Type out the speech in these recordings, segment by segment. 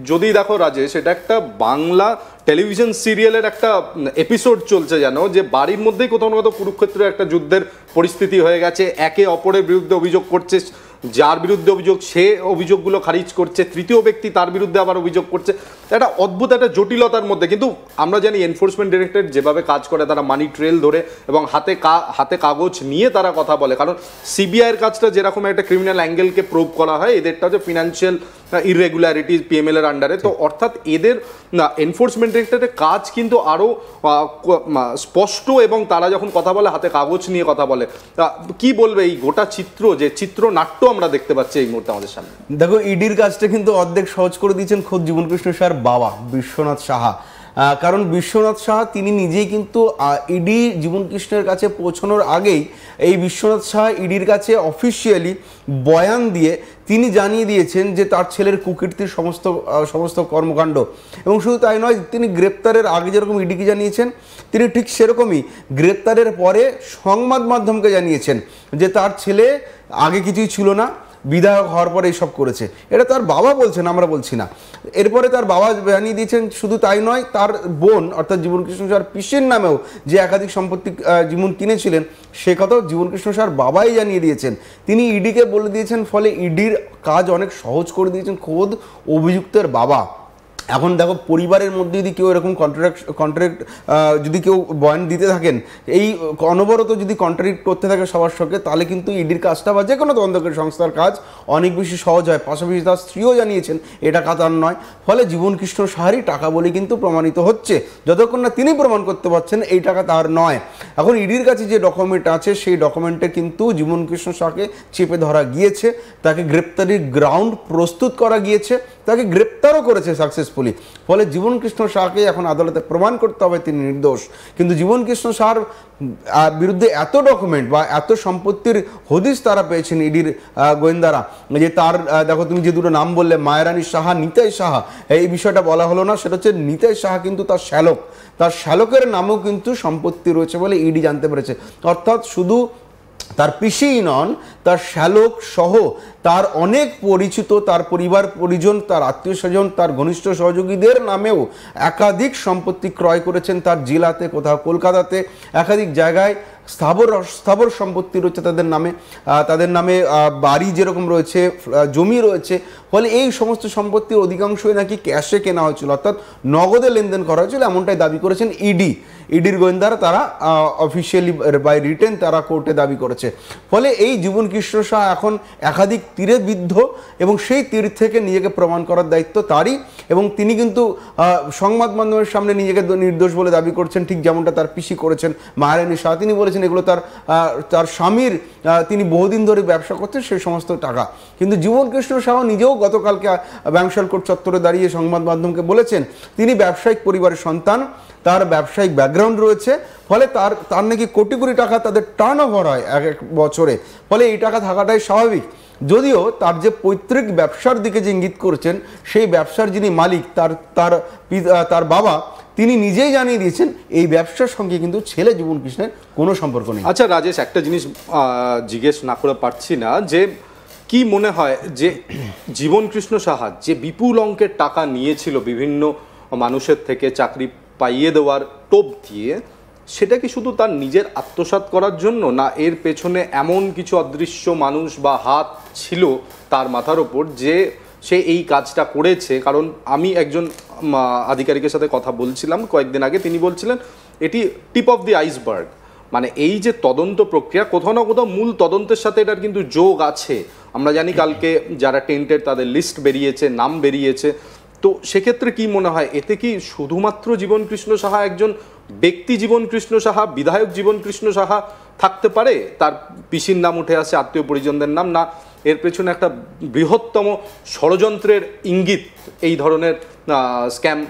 যদি দেখো রাজেশ, এটা একটা বাংলা টেলিভিশন সিরিয়ালের একটা এপিসোড চলছে, যেন যে বাড়ির মধ্যেই কোথাও না কোথাও কুরুক্ষেত্রের একটা যুদ্ধের পরিস্থিতি হয়ে গেছে, একে অপরের বিরুদ্ধে অভিযোগ করছে, যার বিরুদ্ধে অভিযোগ সে অভিযোগগুলো খারিজ করছে, তৃতীয় ব্যক্তি তার বিরুদ্ধে আবার অভিযোগ করছে, একটা অদ্ভুত একটা জটিলতার মধ্যে। কিন্তু আমরা জানি এনফোর্সমেন্ট ডিরেক্টরেট যেভাবে কাজ করে, তারা মানি ট্রেল ধরে এবং হাতে কাগজ নিয়ে তারা কথা বলে, কারণ সিবিআইয়ের কাজটা যেরকম একটা ক্রিমিনাল অ্যাঙ্গেলকে প্রুভ করা হয়, এদেরটা হচ্ছে ফিনান্সিয়াল ইররেগুলারিটিস পিএমএল এর আন্ডারে। তো অর্থাৎ এদের এনফোর্সমেন্ট ডিরেক্টরেটের কাজ কিন্তু আরও স্পষ্ট, এবং তারা যখন কথা বলে হাতে কাগজ নিয়ে কথা বলে। কি বলবে এই গোটা চিত্র, যে চিত্রনাট্য আমরা দেখতে পাচ্ছি এই মুহূর্তে আমাদের সামনে? দেখো, ইডির কাজটা কিন্তু অর্ধেক সহজ করে দিয়েছেন খোদ জীবনকৃষ্ণ সাহার বাবা বিশ্বনাথ সাহা। কারণ বিশ্বনাথ সাহা তিনি নিজেই কিন্তু ইডি জীবনকৃষ্ণের কাছে পৌঁছানোর আগেই এই বিশ্বনাথ সাহা ইডির কাছে অফিসিয়ালি বয়ান দিয়ে তিনি জানিয়ে দিয়েছেন যে তার ছেলের কুকীর্তির সমস্ত কর্মকাণ্ড। এবং শুধু তাই নয়, তিনি গ্রেপ্তারের আগে যেরকম ইডিকে জানিয়েছেন, তিনি ঠিক সেরকমই গ্রেপ্তারের পরে সংবাদ মাধ্যমকে জানিয়েছেন যে তার ছেলে আগে কিছুই ছিল না, বিধায়ক হওয়ার পরে এইসব করেছে। এটা তার বাবা বলছেন, আমরা বলছি না। এরপরে তার বাবা জানিয়ে দিয়েছেন, শুধু তাই নয়, তার বোন অর্থাৎ জীবনকৃষ্ণ সাহার পিসির নামেও যে একাধিক সম্পত্তি জীবন কিনেছিলেন সে কথাও জীবনকৃষ্ণ সাহার বাবাই জানিয়ে দিয়েছেন। তিনি ইডিকে বলে দিয়েছেন, ফলে ইডির কাজ অনেক সহজ করে দিয়েছেন খোদ অভিযুক্তের বাবা। এখন দেখো, পরিবারের মধ্যে যদি কেউ এরকম কন্ট্রাক্ট যদি কেউ বয়ান দিতে থাকেন, এই অনবরত যদি কন্ট্রাডিক্ট করতে থাকে সবার সঙ্গে, তাহলে কিন্তু ইডির কাজটা বা যে কোনো তদন্তকারী সংস্থার কাজ অনেক বেশি সহজ হয়। পাশাপাশি তার স্ত্রীও জানিয়েছেন এটা কাতার নয়, ফলে জীবনকৃষ্ণ সাহারই টাকা বলে কিন্তু প্রমাণিত হচ্ছে, যতক্ষণ না তিনি প্রমাণ করতে পারছেন এই টাকা তার নয়। এখন ইডির কাছে যে ডকুমেন্ট আছে সেই ডকুমেন্টে কিন্তু জীবনকৃষ্ণ সাহাকে চেপে ধরা গিয়েছে, তাকে গ্রেপ্তারির গ্রাউন্ড প্রস্তুত করা গিয়েছে, তাকে গ্রেপ্তারও করেছে সাকসেসফুলি। ফলে জীবনকৃষ্ণ সাহাকে এখন আদালতে প্রমাণ করতে হবে তিনি নির্দোষ। কিন্তু জীবনকৃষ্ণ সাহার বিরুদ্ধে এত ডকুমেন্ট বা এত সম্পত্তির হদিশ তারা পেয়েছেন ইডির গোয়েন্দারা, যে তার দেখো, তুমি যে দুটো নাম বললে, মায়ারানী সাহা, নিতাই সাহা, এই বিষয়টা বলা হলো না, সেটা হচ্ছে নিতাই সাহা কিন্তু তার শ্যালক, তার শ্যালকের নামেও কিন্তু সম্পত্তি রয়েছে বলে ইডি জানতে পেরেছে। অর্থাৎ শুধু তার পিসিই নন, তার শ্যালক সহ তার অনেক পরিচিত, তার পরিবার পরিজন, তার আত্মীয় স্বজন, তার ঘনিষ্ঠ সহযোগীদের নামেও একাধিক সম্পত্তি ক্রয় করেছেন তার জেলাতে, কোথাও কলকাতাতে, একাধিক জায়গায় স্থাবর সম্পত্তি রয়েছে তাদের নামে বাড়ি যেরকম রয়েছে, জমি রয়েছে। ফলে এই সমস্ত সম্পত্তির অধিকাংশই নাকি ক্যাশে কেনা হয়েছিল, অর্থাৎ নগদে লেনদেন করা হয়েছিল, এমনটাই দাবি করেছেন ইডির গোয়েন্দারা। তারা অফিসিয়ালি বাই রিটেন তারা কোর্টে দাবি করেছে। ফলে এই জীবনকৃষ্ণ সাহা এখন একাধিক তীরে বিদ্ধ, এবং সেই তীর থেকে নিজেকে প্রমাণ করার দায়িত্ব তারই। এবং তিনি কিন্তু সংবাদ মাধ্যমের সামনে নিজেকে নির্দোষ বলে দাবি করছেন, ঠিক যেমনটা তার পিসি করেছেন মায়ারানী সাহা। তিনি বলেছেন এগুলো তার স্বামীর, তিনি বহুদিন ধরে ব্যবসা করছেন সেই সমস্ত টাকা। কিন্তু জীবনকৃষ্ণ সাহা নিজেও গতকালকে ব্যাংশাল কোর্ট চত্বরে দাঁড়িয়ে সংবাদ মাধ্যমকে বলেছেন তিনি ব্যবসায়িক পরিবারের সন্তান, তার ব্যবসায়িক ব্যাকগ্রাউন্ড রয়েছে, ফলে তার নাকি কোটি কোটি টাকা তাদের টার্ন ওভার হয় এক বছরে, ফলে এই টাকা থাকাটাই স্বাভাবিক। যদিও তার যে পৈতৃক ব্যবসার দিকে যে ইঙ্গিত করছেন, সেই ব্যবসার যিনি মালিক তার বাবা, তিনি নিজেই জানিয়ে দিয়েছেন এই ব্যবসার সঙ্গে কিন্তু ছেলে জীবনকৃষ্ণের কোনো সম্পর্ক নেই। আচ্ছা রাজেশ, একটা জিনিস জিজ্ঞেস না করে পারছি না, যে কি মনে হয় যে জীবনকৃষ্ণ সাহা যে বিপুল অঙ্কের টাকা নিয়েছিল বিভিন্ন মানুষের থেকে চাকরি পাইয়ে দেওয়ার টোপ দিয়ে, সেটা কি শুধু তার নিজের আত্মসাৎ করার জন্য, না এর পেছনে এমন কিছু অদৃশ্য মানুষ বা হাত ছিল তার মাথার ওপর যে সে এই কাজটা করেছে? কারণ আমি একজন আধিকারিকের সাথে কথা বলছিলাম কয়েকদিন আগে, তিনি বলছিলেন এটি টিপ অফ দি আইসবার্গ, মানে এই যে তদন্ত প্রক্রিয়া, কোথাও না কোথাও মূল তদন্তের সাথে এটার কিন্তু যোগ আছে। আমরা জানি কালকে যারা টেন্টেড তাদের লিস্ট বেরিয়েছে, নাম বেরিয়েছে। তো সেক্ষেত্রে কি মনে হয়, এতে কি শুধুমাত্র জীবনকৃষ্ণ সাহা একজন ব্যক্তি, জীবনকৃষ্ণ সাহা বিধায়ক জীবনকৃষ্ণ সাহা থাকতে পারে, তার পিসির নাম উঠে আসে, আত্মীয় পরিজনদের নাম, না এর পেছনে একটা বৃহত্তম ষড়যন্ত্রের ইঙ্গিত এই ধরনের স্ক্যাম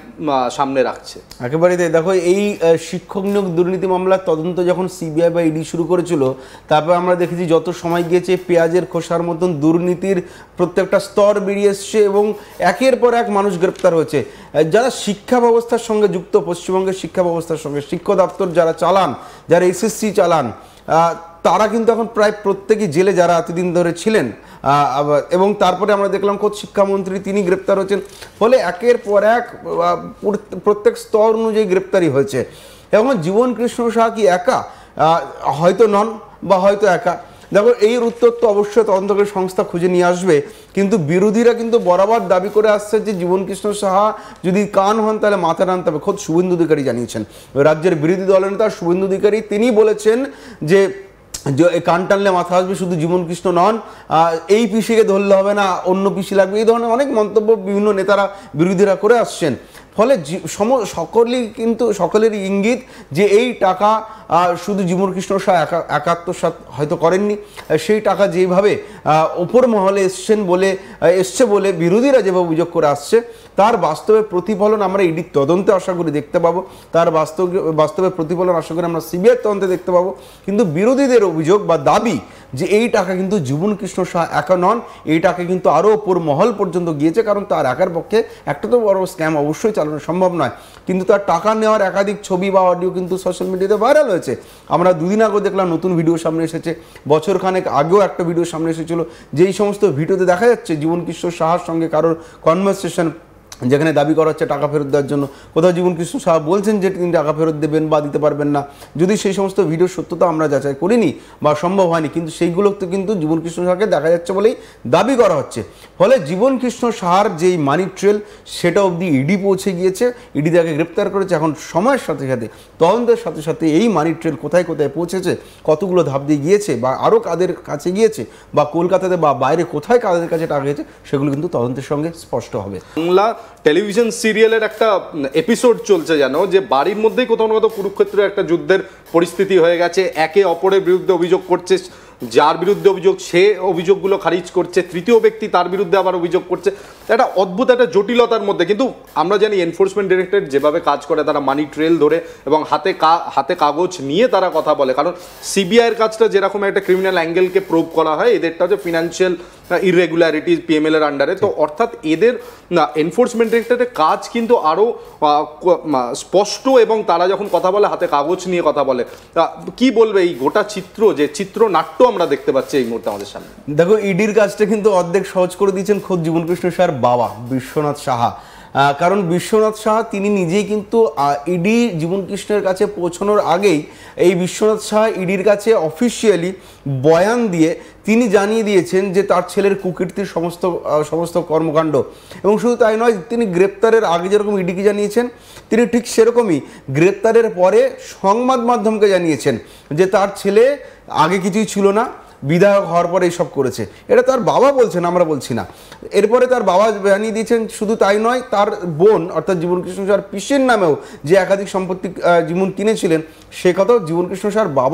সামনে রাখছে? একেবারেই তাই। দেখো, এই শিক্ষক নিয়োগ দুর্নীতি মামলার তদন্ত যখন সিবিআই বা ইডি শুরু করেছিল, তারপর আমরা দেখেছি যত সময় গিয়েছে পেঁয়াজের খোসার মতন দুর্নীতির প্রত্যেকটা স্তর বেরিয়ে এসছে, এবং একের পর এক মানুষ গ্রেপ্তার হয়েছে। যারা শিক্ষা ব্যবস্থার সঙ্গে যুক্ত, পশ্চিমবঙ্গের শিক্ষা ব্যবস্থার সঙ্গে, শিক্ষা দপ্তর যারা চালান, যারা এসএসসি চালান, তারা কিন্তু এখন প্রায় প্রত্যেকই জেলে, যারা এতদিন ধরে ছিলেন। এবং তারপরে আমরা দেখলাম খোদ শিক্ষামন্ত্রী তিনি গ্রেপ্তার হয়েছেন। ফলে একের পর এক প্রত্যেক স্তর অনুযায়ী গ্রেপ্তারি হয়েছে। এবং জীবন কৃষ্ণ সাহা কি একা? হয়তো নন, বা হয়তো একা। দেখো, এই উত্তর তো অবশ্যই তদন্তকারী সংস্থা খুঁজে নিয়ে আসবে, কিন্তু বিরোধীরা কিন্তু বরাবর দাবি করে আসছে যে জীবন কৃষ্ণ সাহা যদি কান হন তাহলে মাথা টানতে হবে। খোদ শুভেন্দু অধিকারী জানিয়েছেন, রাজ্যের বিরোধী দলনেতা শুভেন্দু অধিকারী তিনি বলেছেন যে কান টানলে মাথা আসবে, শুধু জীবন কৃষ্ণ নন, এই পিসিকে ধরলে হবে না, অন্য পিসি লাগবে, এই ধরনের অনেক মন্তব্য বিভিন্ন নেতারা বিরোধীরা করে আসছেন। ফলে সকলেরই ইঙ্গিত যে এই টাকা শুধু জীবন কৃষ্ণ সাহা একাত্মসাৎ হয়তো করেননি, সেই টাকা যেভাবে ওপর মহলে এসছে বলে বিরোধীরা যেভাবে অভিযোগ করে আসছে, তার বাস্তবে প্রতিফলন আমরা ইডির তদন্তে আশা করি দেখতে পাবো, তার বাস্তবে প্রতিফলন আশা করি আমরা সিবিআই তদন্তে দেখতে পাবো। কিন্তু বিরোধীদের অভিযোগ বা দাবি যে এই টাকা কিন্তু জীবন কৃষ্ণ সাহা একা নন, এই টাকা কিন্তু আরও ওপর মহল পর্যন্ত গিয়েছে, কারণ তার একার পক্ষে একটা তো বড় স্ক্যাম অবশ্যই চালানো সম্ভব নয়, কিন্তু তার টাকা নেওয়ার একাধিক ছবি বা অডিও কিন্তু সোশ্যাল মিডিয়াতে ভাইরাল হয়েছে। আমরা দুদিন আগেও দেখলাম নতুন ভিডিও সামনে এসেছে, বছরখানেক আগেও একটা ভিডিও সামনে এসেছিল, যেই সমস্ত ভিডিওতে দেখা যাচ্ছে জীবন কৃষ্ণ সাহার সঙ্গে কারোর কনভারসেশন, যেখানে দাবি করা হচ্ছে টাকা ফেরত দেওয়ার জন্য। কোথাও জীবন কৃষ্ণ সাহা বলছেন যে তিনি টাকা ফেরত দেবেন বা দিতে পারবেন না, যদি সেই সমস্ত ভিডিওর সত্যতা আমরা যাচাই করিনি বা সম্ভব হয়নি, কিন্তু সেইগুলোতে কিন্তু জীবন কৃষ্ণ সাহাকে দেখা যাচ্ছে বলেই দাবি করা হচ্ছে। ফলে জীবন কৃষ্ণ সাহার যেই মানি ট্রেল সেটা অবধি ইডি পৌঁছে গিয়েছে, ইডি তাকে গ্রেপ্তার করেছে। এখন সময়ের সাথে সাথে তদন্তের সাথে সাথে এই মানি ট্রেল কোথায় কোথায় পৌঁছেছে, কতগুলো ধাপ দিয়ে গিয়েছে, বা আরও কাদের কাছে গিয়েছে, বা কলকাতাতে বা বাইরে কোথায় কাদের কাছে টাকা গিয়েছে, সেগুলো কিন্তু তদন্তের সঙ্গে স্পষ্ট হবে। বাংলা টেলিভিশন সিরিয়ালের একটা এপিসোড চলছে যেন, যে বাড়ির মধ্যেই কোথাও না কোথাও কুরুক্ষেত্রের একটা যুদ্ধের পরিস্থিতি হয়ে গেছে, একে অপরের বিরুদ্ধে অভিযোগ করছে, যার বিরুদ্ধে অভিযোগ সে অভিযোগগুলো খারিজ করছে, তৃতীয় ব্যক্তি তার বিরুদ্ধে আবার অভিযোগ করছে, একটা অদ্ভুত একটা জটিলতার মধ্যে। কিন্তু আমরা জানি এনফোর্সমেন্ট ডিরেক্টরেট যেভাবে কাজ করে, তারা মানি ট্রেল ধরে এবং হাতে কাগজ নিয়ে তারা কথা বলে, কারণ সিবিআইয়ের কাজটা যেরকম একটা ক্রিমিনাল অ্যাঙ্গেলকে প্রুভ করা হয়, এদেরটা হচ্ছে ফিনান্সিয়াল ইররেগুলারিটিস পিএমএল এর আন্ডারে। তো অর্থাৎ এদের এনফোর্সমেন্ট ডিরেক্টরেটের কাজ কিন্তু আরও স্পষ্ট, এবং তারা যখন কথা বলে হাতে কাগজ নিয়ে কথা বলে। কি বলবে এই গোটা চিত্র, যে চিত্রনাট্য আমরা দেখতে পাচ্ছি এই মুহূর্তে আমাদের সামনে? দেখো, ইডির কাজটা কিন্তু অর্ধেক সহজ করে দিয়েছেন খোদ জীবন কৃষ্ণ সাহার বাবা বিশ্বনাথ সাহা। কারণ বিশ্বনাথ সাহা তিনি নিজেই কিন্তু ইডি জীবন কৃষ্ণের কাছে পৌঁছানোর আগেই এই বিশ্বনাথ সাহা ইডির কাছে অফিসিয়ালি বয়ান দিয়ে তিনি জানিয়ে দিয়েছেন যে তার ছেলের কুকীর্তির সমস্ত কর্মকাণ্ড। এবং শুধু তাই নয়, তিনি গ্রেপ্তারের আগে যেরকম ইডিকে জানিয়েছেন, তিনি ঠিক সেরকমই গ্রেপ্তারের পরে সংবাদ মাধ্যমকে জানিয়েছেন যে তার ছেলে আগে কিছুই ছিল না, বিধায়ক হওয়ার পরে এইসব করেছে। এটা তার বাবা বলছেন, আমরা বলছি না। এরপরে তার বাবা জানিয়ে দিয়েছেন, শুধু তাই নয়, তার বোন অর্থাৎ জীবন কৃষ্ণ সাহার পিসির নামেও যে একাধিক সম্পত্তি জীবন কিনেছিলেন, সে কথাও জীবন কৃষ্ণ সাহার বাবা